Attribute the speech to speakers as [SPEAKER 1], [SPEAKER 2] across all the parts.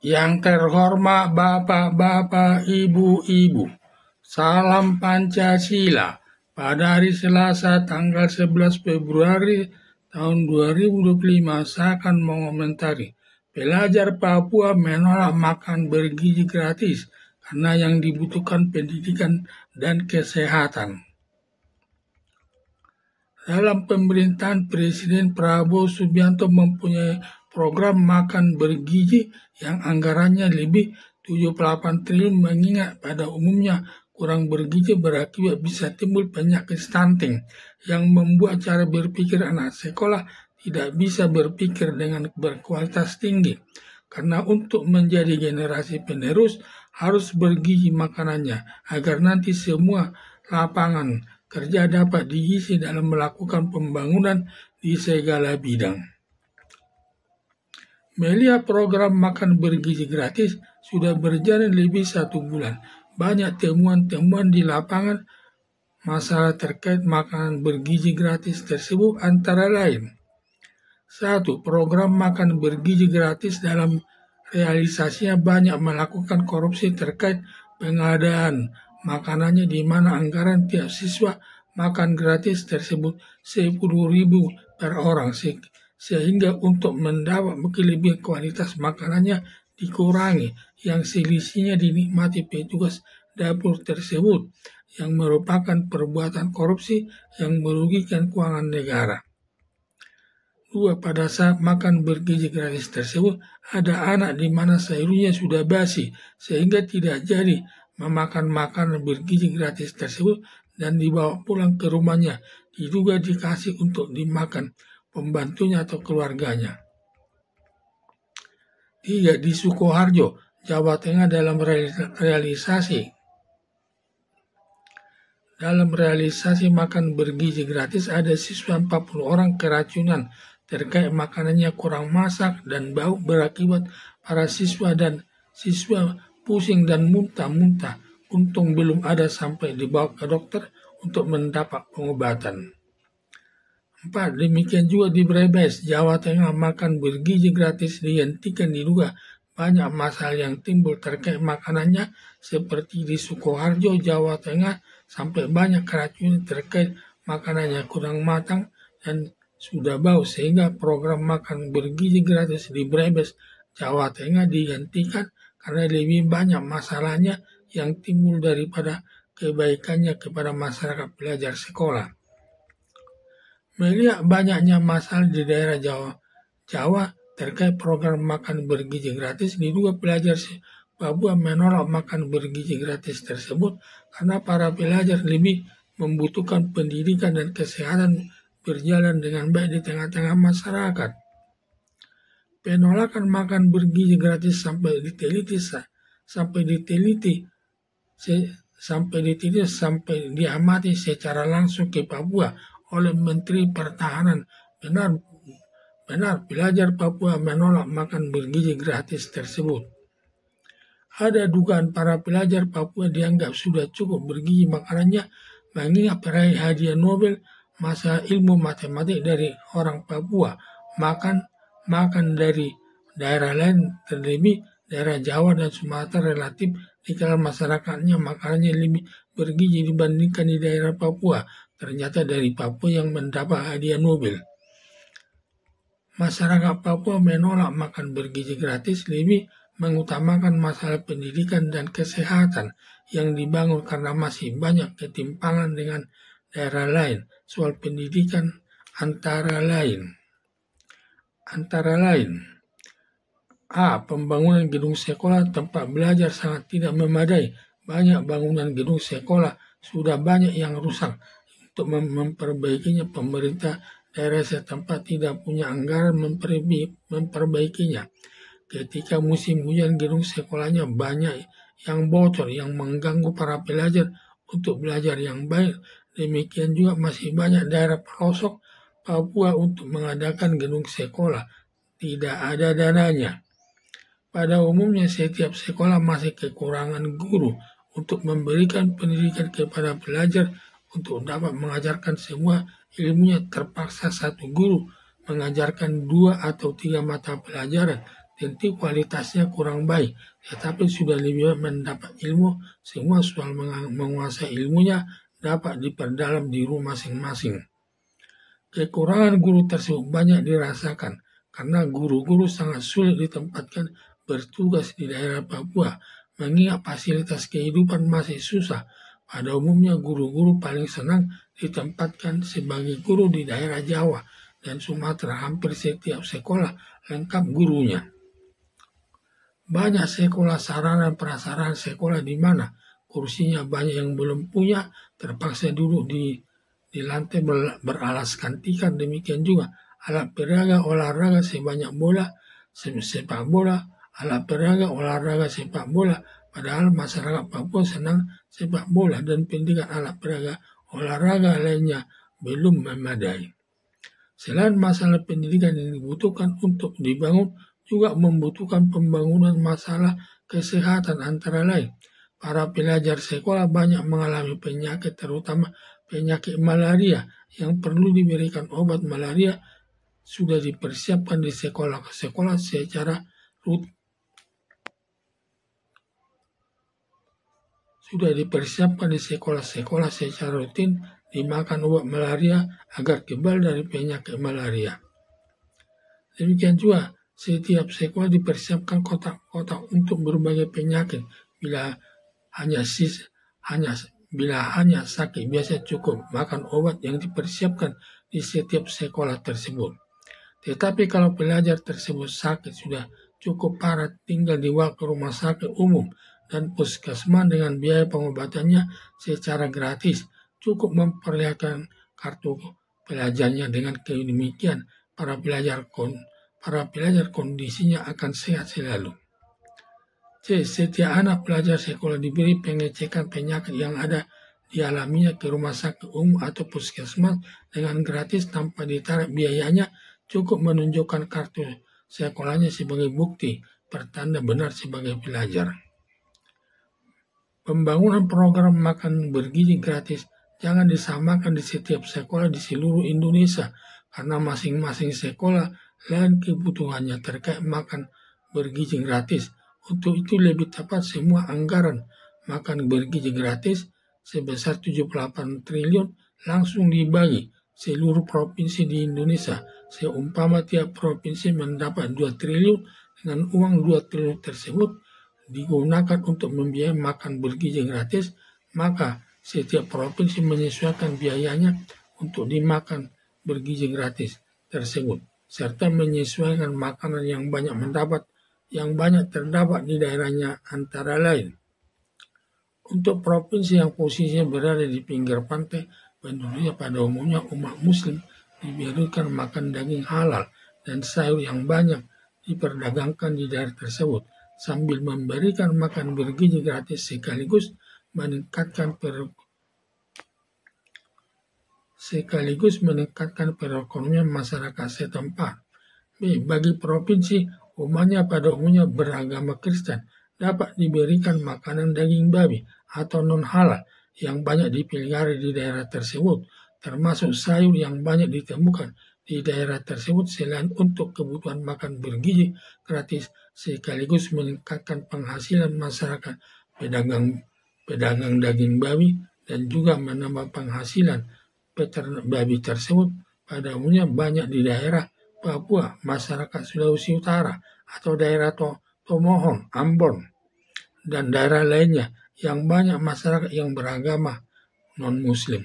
[SPEAKER 1] Yang terhormat Bapak-Bapak, Ibu-Ibu, salam Pancasila. Pada hari Selasa tanggal 11 Februari tahun 2025, saya akan mengomentari pelajar Papua menolak makan bergizi gratis karena yang dibutuhkan pendidikan dan kesehatan. Dalam pemerintahan Presiden Prabowo Subianto mempunyai program makan bergizi yang anggarannya lebih 78 triliun, mengingat pada umumnya kurang bergizi berakibat bisa timbul penyakit stunting yang membuat cara berpikir anak sekolah tidak bisa berpikir dengan berkualitas tinggi. Karena untuk menjadi generasi penerus harus bergizi makanannya agar nanti semua lapangan kerja dapat diisi dalam melakukan pembangunan di segala bidang. Melihat program makan bergizi gratis sudah berjalan lebih 1 bulan. Banyak temuan-temuan di lapangan masalah terkait makanan bergizi gratis tersebut antara lain. 1. Program makan bergizi gratis dalam realisasinya banyak melakukan korupsi terkait pengadaan makanannya, di mana anggaran tiap siswa makan gratis tersebut 10.000 per orang, sehingga untuk mendapat lebih kualitas makanannya dikurangi, yang selisihnya dinikmati petugas dapur tersebut, yang merupakan perbuatan korupsi yang merugikan keuangan negara. 2. Pada saat makan bergizi gratis tersebut, ada anak di mana sayurnya sudah basi, sehingga tidak jadi memakan makanan bergizi gratis tersebut dan dibawa pulang ke rumahnya, diduga dikasih untuk dimakan pembantunya atau keluarganya. 3. Di Sukoharjo, Jawa Tengah, dalam realisasi makan bergizi gratis, ada siswa 40 orang keracunan terkait makanannya kurang masak dan bau, berakibat para siswa pusing dan muntah-muntah. Untung belum ada sampai dibawa ke dokter untuk mendapat pengobatan. 4. Demikian juga di Brebes, Jawa Tengah, makan bergizi gratis dihentikan diduga banyak masalah yang timbul terkait makanannya, seperti di Sukoharjo, Jawa Tengah, sampai banyak keracunan terkait makanannya kurang matang dan sudah bau, sehingga program makan bergizi gratis di Brebes, Jawa Tengah dihentikan karena lebih banyak masalahnya yang timbul daripada kebaikannya kepada masyarakat pelajar sekolah. Melihat banyaknya masalah di daerah Jawa terkait program makan bergizi gratis, diduga pelajar Papua menolak makan bergizi gratis tersebut karena para pelajar lebih membutuhkan pendidikan dan kesehatan berjalan dengan baik di tengah-tengah masyarakat. Penolakan makan bergizi gratis sampai diamati secara langsung ke Papua oleh Menteri Pertahanan. Benar pelajar Papua menolak makan bergizi gratis tersebut. Ada dugaan para pelajar Papua dianggap sudah cukup bergizi makanannya, mengingat peraih hadiah Nobel masalah ilmu matematik dari orang Papua makan dari daerah lain, terlebih daerah Jawa dan Sumatera, relatif dikala masyarakatnya makanannya lebih bergizi dibandingkan di daerah Papua. Ternyata dari Papua yang mendapat hadiah Nobel. Masyarakat Papua menolak makan bergizi gratis, lebih mengutamakan masalah pendidikan dan kesehatan yang dibangun karena masih banyak ketimpangan dengan daerah lain. Soal pendidikan antara lain A. Pembangunan gedung sekolah tempat belajar sangat tidak memadai. Banyak bangunan gedung sekolah sudah banyak yang rusak. Untuk memperbaikinya, pemerintah daerah setempat tidak punya anggaran memperbaikinya. Ketika musim hujan, gedung sekolahnya banyak yang bocor, yang mengganggu para pelajar untuk belajar yang baik. Demikian juga masih banyak daerah pelosok Papua untuk mengadakan gedung sekolah. Tidak ada dananya. Pada umumnya setiap sekolah masih kekurangan guru untuk memberikan pendidikan kepada pelajar. Untuk dapat mengajarkan semua ilmunya, terpaksa satu guru mengajarkan 2 atau 3 mata pelajaran. tentu kualitasnya kurang baik, tetapi sudah lebih mendapat ilmu, semua soal menguasai ilmunya dapat diperdalam di rumah masing-masing. Kekurangan guru tersebut banyak dirasakan, karena guru-guru sangat sulit ditempatkan bertugas di daerah Papua, mengingat fasilitas kehidupan masih susah. Pada umumnya guru-guru paling senang ditempatkan sebagai guru di daerah Jawa dan Sumatera. Hampir setiap sekolah lengkap gurunya. Banyak sekolah sarana prasarana sekolah di mana kursinya banyak yang belum punya, terpaksa duduk di lantai beralaskan tikar. Demikian juga alat peraga olahraga sebanyak bola, sepak bola, alat peraga olahraga sepak bola. Padahal masyarakat Papua senang sepak bola dan pendidikan alat peraga olahraga lainnya belum memadai. Selain masalah pendidikan yang dibutuhkan untuk dibangun, juga membutuhkan pembangunan masalah kesehatan antara lain. Para pelajar sekolah banyak mengalami penyakit, terutama penyakit malaria yang perlu diberikan obat malaria sudah dipersiapkan di sekolah-sekolah secara rutin. Dimakan obat malaria agar kebal dari penyakit malaria. Demikian juga setiap sekolah dipersiapkan kotak-kotak untuk berbagai penyakit. Bila hanya sakit biasa cukup makan obat yang dipersiapkan di setiap sekolah tersebut. Tetapi kalau pelajar tersebut sakit sudah cukup parah, tinggal dibawa ke rumah sakit umum dan puskesmas dengan biaya pengobatannya secara gratis. Cukup memperlihatkan kartu pelajarnya. Dengan demikian para pelajar kondisinya akan sehat selalu. C. Setiap anak pelajar sekolah diberi pengecekan penyakit yang ada dialaminya ke rumah sakit umum atau puskesmas dengan gratis tanpa ditarik biayanya. Cukup menunjukkan kartu sekolahnya sebagai bukti pertanda benar sebagai pelajar. Pembangunan program makan bergizi gratis jangan disamakan di setiap sekolah di seluruh Indonesia, karena masing-masing sekolah lain kebutuhannya terkait makan bergizi gratis. Untuk itu lebih tepat semua anggaran makan bergizi gratis sebesar 78 triliun langsung dibagi seluruh provinsi di Indonesia. Seumpama tiap provinsi mendapat 2 triliun, dengan uang 2 triliun tersebut digunakan untuk membiayai makan bergizi gratis, maka setiap provinsi menyesuaikan biayanya untuk dimakan bergizi gratis tersebut, serta menyesuaikan makanan yang banyak terdapat di daerahnya, antara lain. Untuk provinsi yang posisinya berada di pinggir pantai, penduduknya pada umumnya umat muslim diberikan makan daging halal dan sayur yang banyak diperdagangkan di daerah tersebut, sambil memberikan makan bergizi gratis sekaligus meningkatkan perekonomian masyarakat setempat. B. Bagi provinsi umatnya pada umumnya beragama Kristen, dapat diberikan makanan daging babi atau non-halal yang banyak dipelihara di daerah tersebut, termasuk sayur yang banyak ditemukan di daerah tersebut. Selain untuk kebutuhan makan bergizi gratis, sekaligus meningkatkan penghasilan masyarakat pedagang daging babi dan juga menambah penghasilan peternak babi tersebut. Pada umumnya banyak di daerah Papua, masyarakat Sulawesi Utara, atau daerah Tomohon, Ambon, dan daerah lainnya yang banyak masyarakat yang beragama non-muslim.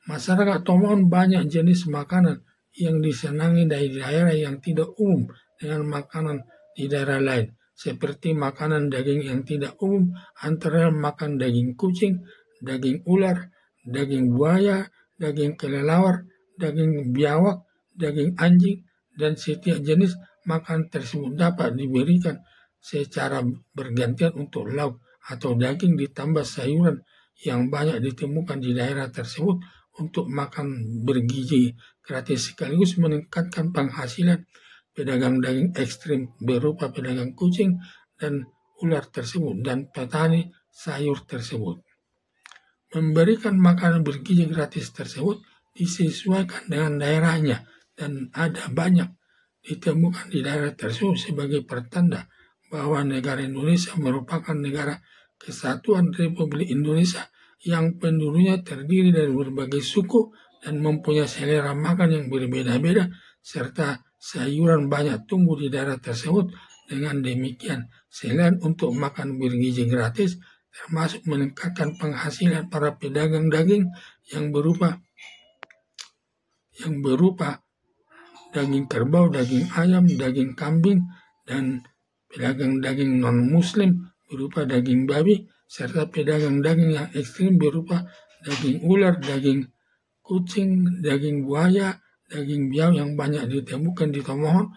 [SPEAKER 1] Masyarakat Tomohon banyak jenis makanan yang disenangi dari daerah yang tidak umum dengan makanan di daerah lain, seperti makanan daging yang tidak umum, antara makan daging kucing, daging ular, daging buaya, daging kelelawar, daging biawak, daging anjing, dan setiap jenis makan tersebut dapat diberikan secara bergantian untuk lauk atau daging ditambah sayuran yang banyak ditemukan di daerah tersebut untuk makan bergizi gratis, sekaligus meningkatkan penghasilan pedagang daging ekstrim berupa pedagang kucing dan ular tersebut dan petani sayur tersebut. Memberikan makanan bergizi gratis tersebut disesuaikan dengan daerahnya dan ada banyak ditemukan di daerah tersebut sebagai pertanda bahwa negara Indonesia merupakan negara kesatuan Republik Indonesia yang penduduknya terdiri dari berbagai suku dan mempunyai selera makan yang berbeda-beda, serta sayuran banyak tumbuh di daerah tersebut. Dengan demikian, selain untuk makan bergizi gratis, termasuk meningkatkan penghasilan para pedagang daging yang berupa daging kerbau, daging ayam, daging kambing, dan pedagang daging non-muslim berupa daging babi, serta pedagang daging yang ekstrim berupa daging ular, daging kucing, daging buaya, daging biawak yang banyak ditemukan di Tomohon,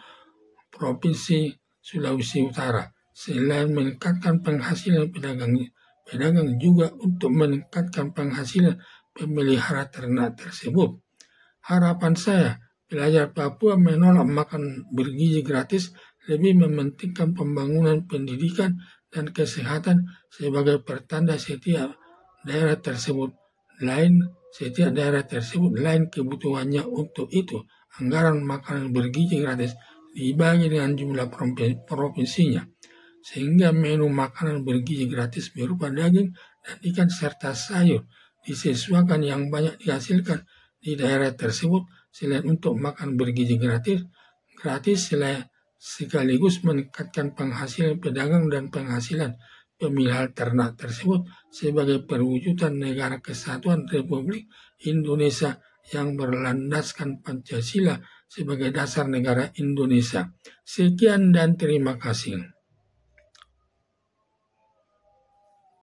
[SPEAKER 1] Provinsi Sulawesi Utara. Selain meningkatkan penghasilan pedagang juga untuk meningkatkan penghasilan pemelihara ternak tersebut. Harapan saya, pelajar Papua menolak makan bergizi gratis, lebih mementingkan pembangunan pendidikan dan kesehatan sebagai pertanda setiap daerah tersebut lain kebutuhannya. Untuk itu, anggaran makanan bergizi gratis dibagi dengan jumlah provinsinya, sehingga menu makanan bergizi gratis berupa daging dan ikan serta sayur disesuaikan yang banyak dihasilkan di daerah tersebut. Selain untuk makan bergizi gratis sekaligus meningkatkan penghasilan pedagang dan penghasilan pemelihara ternak tersebut sebagai perwujudan negara kesatuan Republik Indonesia yang berlandaskan Pancasila sebagai dasar negara Indonesia. Sekian dan terima kasih.